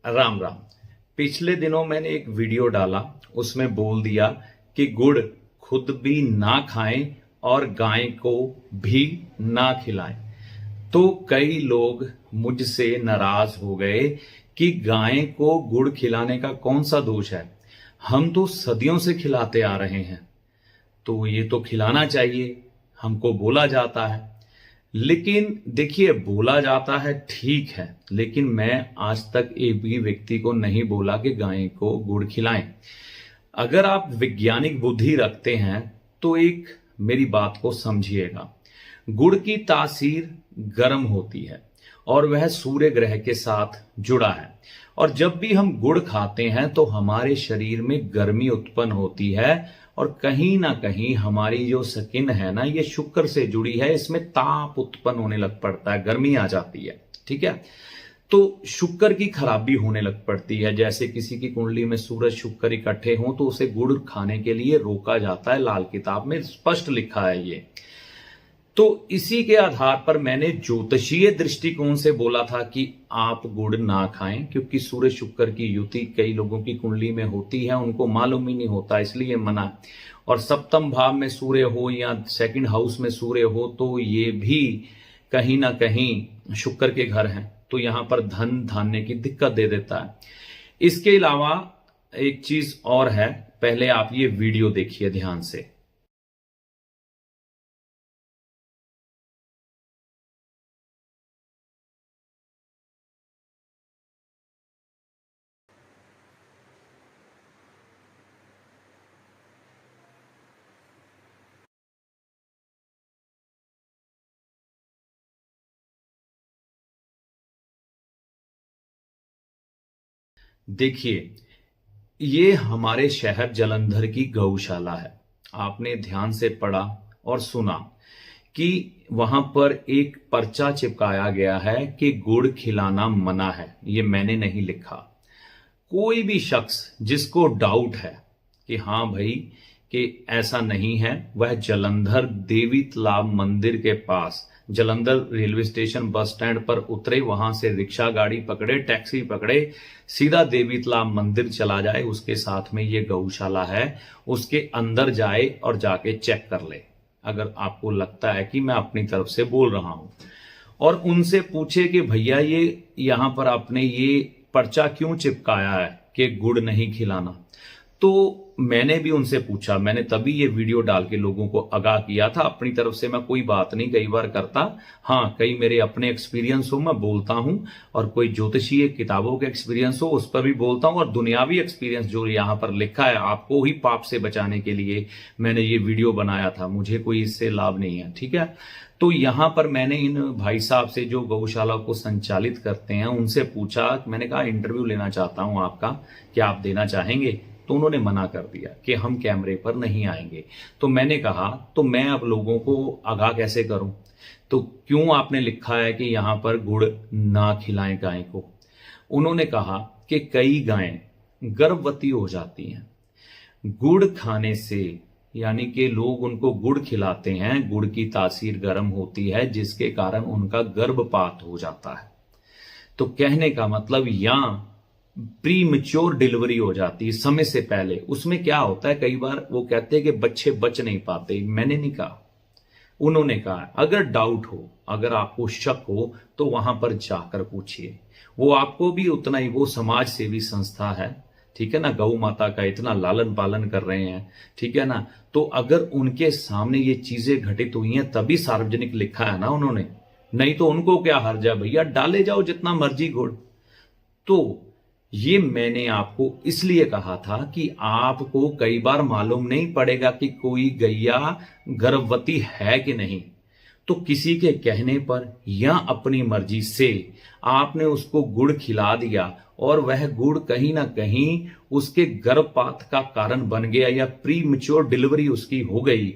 राम राम। पिछले दिनों मैंने एक वीडियो डाला, उसमें बोल दिया कि गुड़ खुद भी ना खाएं और गाय को भी ना खिलाएं। तो कई लोग मुझसे नाराज हो गए कि गाय को गुड़ खिलाने का कौन सा दोष है, हम तो सदियों से खिलाते आ रहे हैं, तो ये तो खिलाना चाहिए, हमको बोला जाता है। लेकिन देखिए, बोला जाता है ठीक है, लेकिन मैं आज तक एक भी व्यक्ति को नहीं बोला कि गाय को गुड़ खिलाएं। अगर आप वैज्ञानिक बुद्धि रखते हैं तो एक मेरी बात को समझिएगा। गुड़ की तासीर गर्म होती है और वह सूर्य ग्रह के साथ जुड़ा है, और जब भी हम गुड़ खाते हैं तो हमारे शरीर में गर्मी उत्पन्न होती है, और कहीं ना कहीं हमारी जो स्किन है ना, ये शुक्र से जुड़ी है, इसमें ताप उत्पन्न होने लग पड़ता है, गर्मी आ जाती है। ठीक है, तो शुक्र की खराबी होने लग पड़ती है। जैसे किसी की कुंडली में सूरज शुक्र इकट्ठे हों तो उसे गुड़ खाने के लिए रोका जाता है, लाल किताब में स्पष्ट लिखा है ये। तो इसी के आधार पर मैंने ज्योतिषीय दृष्टिकोण से बोला था कि आप गुड़ ना खाएं, क्योंकि सूर्य शुक्र की युति कई लोगों की कुंडली में होती है, उनको मालूम ही नहीं होता, इसलिए मना। और सप्तम भाव में सूर्य हो या सेकंड हाउस में सूर्य हो तो ये भी कहीं ना कहीं शुक्र के घर हैं, तो यहां पर धन धान्य की दिक्कत दे देता है। इसके अलावा एक चीज और है, पहले आप ये वीडियो देखिए ध्यान से। देखिए, ये हमारे शहर जालंधर की गौशाला है। आपने ध्यान से पढ़ा और सुना कि वहां पर एक पर्चा चिपकाया गया है कि गुड़ खिलाना मना है। ये मैंने नहीं लिखा। कोई भी शख्स जिसको डाउट है कि हाँ भाई कि ऐसा नहीं है, वह जालंधर देवी तालाब मंदिर के पास Jalandhar railway station bus stand पर उतरे, वहां से रिक्शा गाड़ी पकड़े, टैक्सी पकड़े, सीधा देवी तालाब मंदिर चला जाए। उसके साथ में ये गौशाला है, उसके अंदर जाए और जाके चेक कर ले, अगर आपको लगता है कि मैं अपनी तरफ से बोल रहा हूं। और उनसे पूछे कि भैया ये यहां पर आपने ये पर्चा क्यों चिपकाया है कि गुड़ नहीं खिलाना। तो मैंने भी उनसे पूछा, मैंने तभी ये वीडियो डाल के लोगों को आगाह किया था। अपनी तरफ से मैं कोई बात नहीं कई बार करता, हाँ कई मेरे अपने एक्सपीरियंस हो मैं बोलता हूं, और कोई ज्योतिषीय किताबों के एक्सपीरियंस हो उस पर भी बोलता हूं, और दुनियावी एक्सपीरियंस जो यहां पर लिखा है आपको ही पाप से बचाने के लिए मैंने ये वीडियो बनाया था, मुझे कोई इससे लाभ नहीं है। ठीक है, तो यहां पर मैंने इन भाई साहब से जो गौशाला को संचालित करते हैं उनसे पूछा, मैंने कहा इंटरव्यू लेना चाहता हूं आपका, क्या आप देना चाहेंगे। तो उन्होंने मना कर दिया कि हम कैमरे पर नहीं आएंगे। तो मैंने कहा तो मैं अब लोगों को आगाह कैसे करूं, तो क्यों आपने लिखा है कि यहां पर गुड़ ना खिलाएं गाय को। उन्होंने कहा कि कई गायें गर्भवती हो जाती हैं गुड़ खाने से, यानी कि लोग उनको गुड़ खिलाते हैं, गुड़ की तासीर गर्म होती है जिसके कारण उनका गर्भपात हो जाता है। तो कहने का मतलब यहां प्री मेच्योर डिलीवरी हो जाती है, समय से पहले। उसमें क्या होता है, कई बार वो कहते हैं कि बच्चे बच नहीं पाते। मैंने नहीं कहा, उन्होंने कहा। अगर डाउट हो, अगर आपको शक हो तो वहां पर जाकर पूछिए, वो आपको भी उतना ही, वो समाज सेवी संस्था है, ठीक है ना, गौ माता का इतना लालन पालन कर रहे हैं, ठीक है ना। तो अगर उनके सामने ये चीजें घटित हुई हैं तभी सार्वजनिक लिखा है ना उन्होंने, नहीं तो उनको क्या हर्ज है भैया, डाले जाओ जितना मर्जी गुड़। तो ये मैंने आपको इसलिए कहा था कि आपको कई बार मालूम नहीं पड़ेगा कि कोई गैया गर्भवती है कि नहीं, तो किसी के कहने पर या अपनी मर्जी से आपने उसको गुड़ खिला दिया और वह गुड़ कहीं ना कहीं उसके गर्भपात का कारण बन गया या प्री मैच्योर डिलीवरी उसकी हो गई,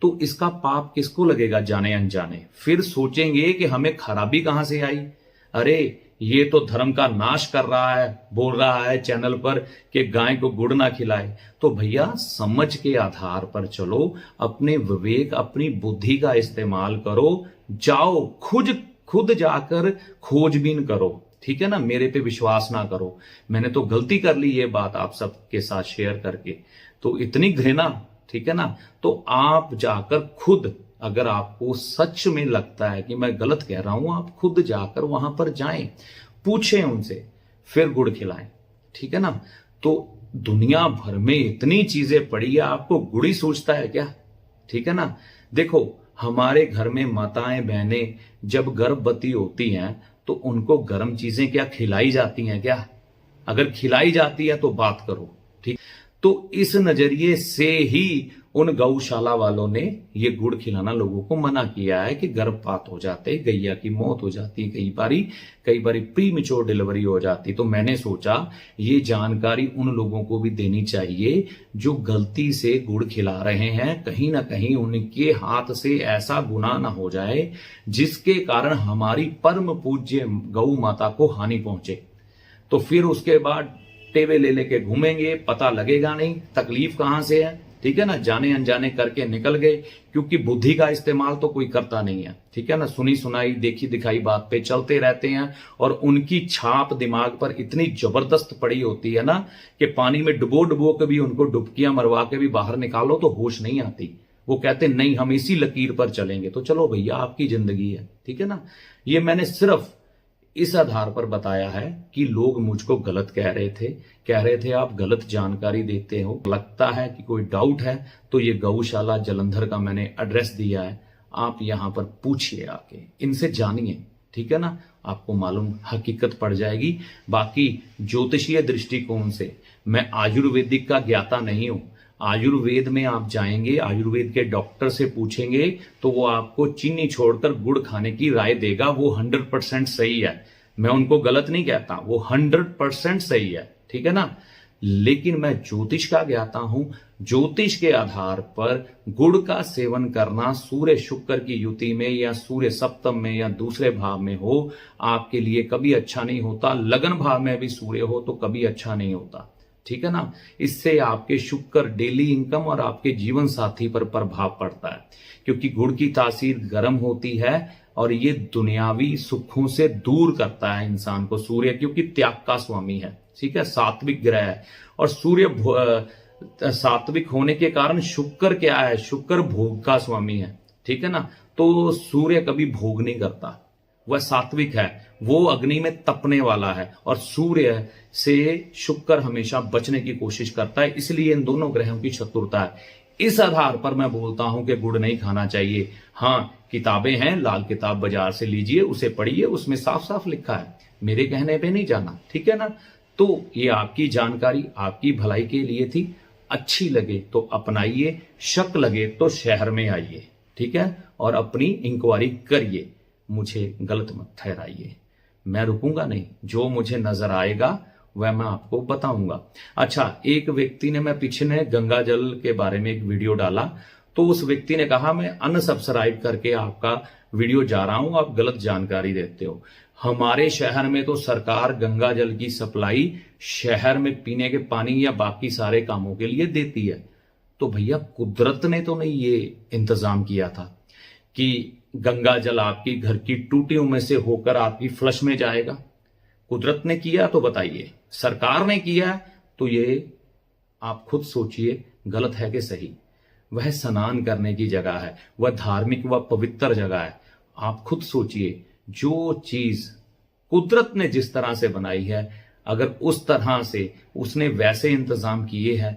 तो इसका पाप किसको लगेगा जाने अनजाने। फिर सोचेंगे कि हमें खराबी कहां से आई, अरे ये तो धर्म का नाश कर रहा है, बोल रहा है चैनल पर कि गाय को गुड़ ना खिलाए। तो भैया समझ के आधार पर चलो, अपने विवेक अपनी बुद्धि का इस्तेमाल करो, जाओ खुद जाकर खोजबीन करो, ठीक है ना, मेरे पे विश्वास ना करो, मैंने तो गलती कर ली ये बात आप सबके साथ शेयर करके, तो इतनी घृणा, ठीक है ना। तो आप जाकर खुद, अगर आपको सच में लगता है कि मैं गलत कह रहा हूं, आप खुद जाकर वहां पर जाएं, पूछें उनसे, फिर गुड़ खिलाएं, ठीक है ना। तो दुनिया भर में इतनी चीजें पड़ी है, आपको गुड़ ही सोचता है क्या, ठीक है ना। देखो, हमारे घर में माताएं बहनें जब गर्भवती होती हैं तो उनको गर्म चीजें क्या खिलाई जाती हैं क्या? अगर खिलाई जाती है तो बात करो, ठीक। तो इस नजरिए से ही उन गौशाला वालों ने ये गुड़ खिलाना लोगों को मना किया है कि गर्भपात हो जाते, गैया की मौत हो जाती, कई बारी प्री मेच्योर डिलीवरी हो जाती। तो मैंने सोचा ये जानकारी उन लोगों को भी देनी चाहिए जो गलती से गुड़ खिला रहे हैं, कहीं ना कहीं उनके हाथ से ऐसा गुनाह ना हो जाए जिसके कारण हमारी परम पूज्य गौ माता को हानि पहुंचे। तो फिर उसके बाद टेबे ले लेके घूमेंगे, पता लगेगा नहीं तकलीफ कहां से है, ठीक है ना। जाने अनजाने करके निकल गए, क्योंकि बुद्धि का इस्तेमाल तो कोई करता नहीं है, ठीक है ना। सुनी सुनाई देखी दिखाई बात पे चलते रहते हैं, और उनकी छाप दिमाग पर इतनी जबरदस्त पड़ी होती है ना कि पानी में डुबो डुबो के भी उनको डुबकियां मरवा के भी बाहर निकालो तो होश नहीं आती। वो कहते नहीं हम इसी लकीर पर चलेंगे। तो चलो भैया, आपकी जिंदगी है, ठीक है ना। ये मैंने सिर्फ इस आधार पर बताया है कि लोग मुझको गलत कह रहे थे आप गलत जानकारी देते हो। लगता है कि कोई डाउट है तो ये गौशाला जालंधर का मैंने एड्रेस दिया है, आप यहां पर पूछिए, आके इनसे जानिए, ठीक है ना। आपको मालूम हकीकत पड़ जाएगी। बाकी ज्योतिषीय दृष्टिकोण से मैं आयुर्वेदिक का ज्ञाता नहीं हूं। आयुर्वेद में आप जाएंगे, आयुर्वेद के डॉक्टर से पूछेंगे तो वो आपको चीनी छोड़कर गुड़ खाने की राय देगा। वो 100% सही है, मैं उनको गलत नहीं कहता, वो 100% सही है, ठीक है ना। लेकिन मैं ज्योतिष का ज्ञाता हूं। ज्योतिष के आधार पर गुड़ का सेवन करना सूर्य शुक्र की युति में या सूर्य सप्तम में या दूसरे भाव में हो, आपके लिए कभी अच्छा नहीं होता। लगन भाव में भी सूर्य हो तो कभी अच्छा नहीं होता, ठीक है ना। इससे आपके शुक्र, डेली इनकम और आपके जीवन साथी पर प्रभाव पड़ता है, क्योंकि गुड़ की तासीर गर्म होती है और ये दुनियावी सुखों से दूर करता है इंसान को। सूर्य क्योंकि त्याग का स्वामी है, ठीक है, सात्विक ग्रह है। और सूर्य सात्विक होने के कारण शुक्र क्या है, शुक्र भोग का स्वामी है, ठीक है ना। तो सूर्य कभी भोग नहीं करता, वह सात्विक है, वो अग्नि में तपने वाला है। और सूर्य से शुक्र हमेशा बचने की कोशिश करता है, इसलिए इन दोनों ग्रहों की शत्रुता है। इस आधार पर मैं बोलता हूं कि गुड़ नहीं खाना चाहिए। हाँ, किताबें हैं, लाल किताब बाजार से लीजिए, उसे पढ़िए, उसमें साफ साफ लिखा है, मेरे कहने पे नहीं जाना, ठीक है ना। तो ये आपकी जानकारी आपकी भलाई के लिए थी। अच्छी लगे तो अपनाइए, शक लगे तो शहर में आइए, ठीक है, और अपनी इंक्वायरी करिए, मुझे गलत मत ठहराइए। मैं रुकूंगा नहीं, जो मुझे नजर आएगा वह मैं आपको बताऊंगा। अच्छा, एक व्यक्ति ने, मैं पिछले गंगा जल के बारे में एक वीडियो डाला, तो उस व्यक्ति ने कहा मैं अनसब्सक्राइब करके आपका वीडियो जा रहा हूं, आप गलत जानकारी देते हो। हमारे शहर में तो सरकार गंगा जल की सप्लाई शहर में पीने के पानी या बाकी सारे कामों के लिए देती है। तो भैया, कुदरत ने तो नहीं ये इंतजाम किया था कि गंगा जल आपकी घर की टूटियों में से होकर आपकी फ्लश में जाएगा। कुदरत ने किया तो बताइए, सरकार ने किया तो ये आप खुद सोचिए गलत है कि सही। वह स्नान करने की जगह है, वह धार्मिक व पवित्र जगह है। आप खुद सोचिए, जो चीज कुदरत ने जिस तरह से बनाई है, अगर उस तरह से उसने वैसे इंतजाम किए हैं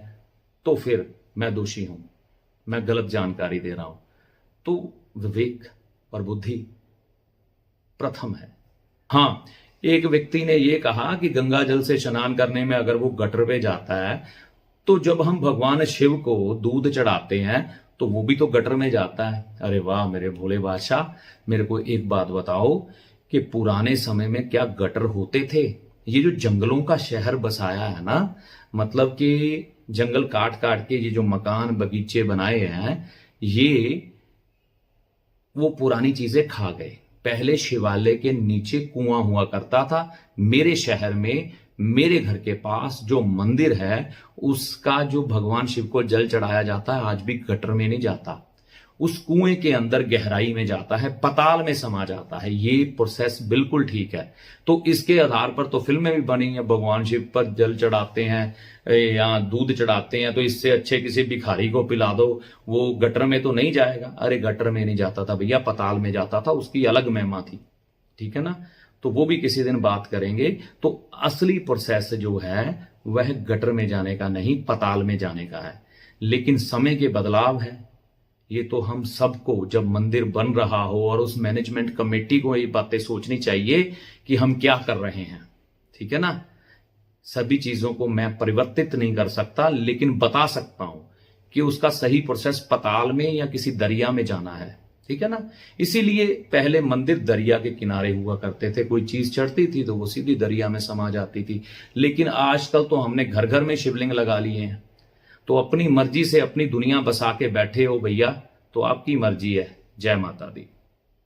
तो फिर मैं दोषी हूं, मैं गलत जानकारी दे रहा हूं। तो विवेक और बुद्धि प्रथम है। हाँ, एक व्यक्ति ने यह कहा कि गंगा जल से स्नान करने में अगर वो गटर पे जाता है तो जब हम भगवान शिव को दूध चढ़ाते हैं तो वो भी तो गटर में जाता है। अरे वाह मेरे भोले बादशाह, मेरे को एक बात बताओ कि पुराने समय में क्या गटर होते थे? ये जो जंगलों का शहर बसाया है ना, मतलब कि जंगल काट काट के ये जो मकान बगीचे बनाए हैं, ये वो पुरानी चीजें खा गए। पहले शिवालय के नीचे कुआं हुआ करता था। मेरे शहर में, मेरे घर के पास जो मंदिर है, उसका जो भगवान शिव को जल चढ़ाया जाता है आज भी गटर में नहीं जाता, उस कुएं के अंदर गहराई में जाता है, पताल में समा जाता है। ये प्रोसेस बिल्कुल ठीक है। तो इसके आधार पर तो फिल्में भी बनी हैं, भगवान शिव पर जल चढ़ाते हैं या दूध चढ़ाते हैं, तो इससे अच्छे किसी भिखारी को पिला दो, वो गटर में तो नहीं जाएगा। अरे गटर में नहीं जाता था भैया, पताल में जाता था, उसकी अलग महिमा थी। ठीक है ना, तो वो भी किसी दिन बात करेंगे। तो असली प्रोसेस जो है वह गटर में जाने का नहीं, पताल में जाने का है। लेकिन समय के बदलाव है, ये तो हम सबको, जब मंदिर बन रहा हो और उस मैनेजमेंट कमेटी को ये बातें सोचनी चाहिए कि हम क्या कर रहे हैं। ठीक है ना, सभी चीजों को मैं परिवर्तित नहीं कर सकता, लेकिन बता सकता हूं कि उसका सही प्रोसेस पताल में या किसी दरिया में जाना है। ठीक है ना, इसीलिए पहले मंदिर दरिया के किनारे हुआ करते थे, कोई चीज चढ़ती थी तो वो सीधी दरिया में समा जाती थी। लेकिन आजकल तो हमने घर घर में शिवलिंग लगा लिए हैं, तो अपनी मर्जी से अपनी दुनिया बसा के बैठे हो भैया, तो आपकी मर्जी है। जय माता दी।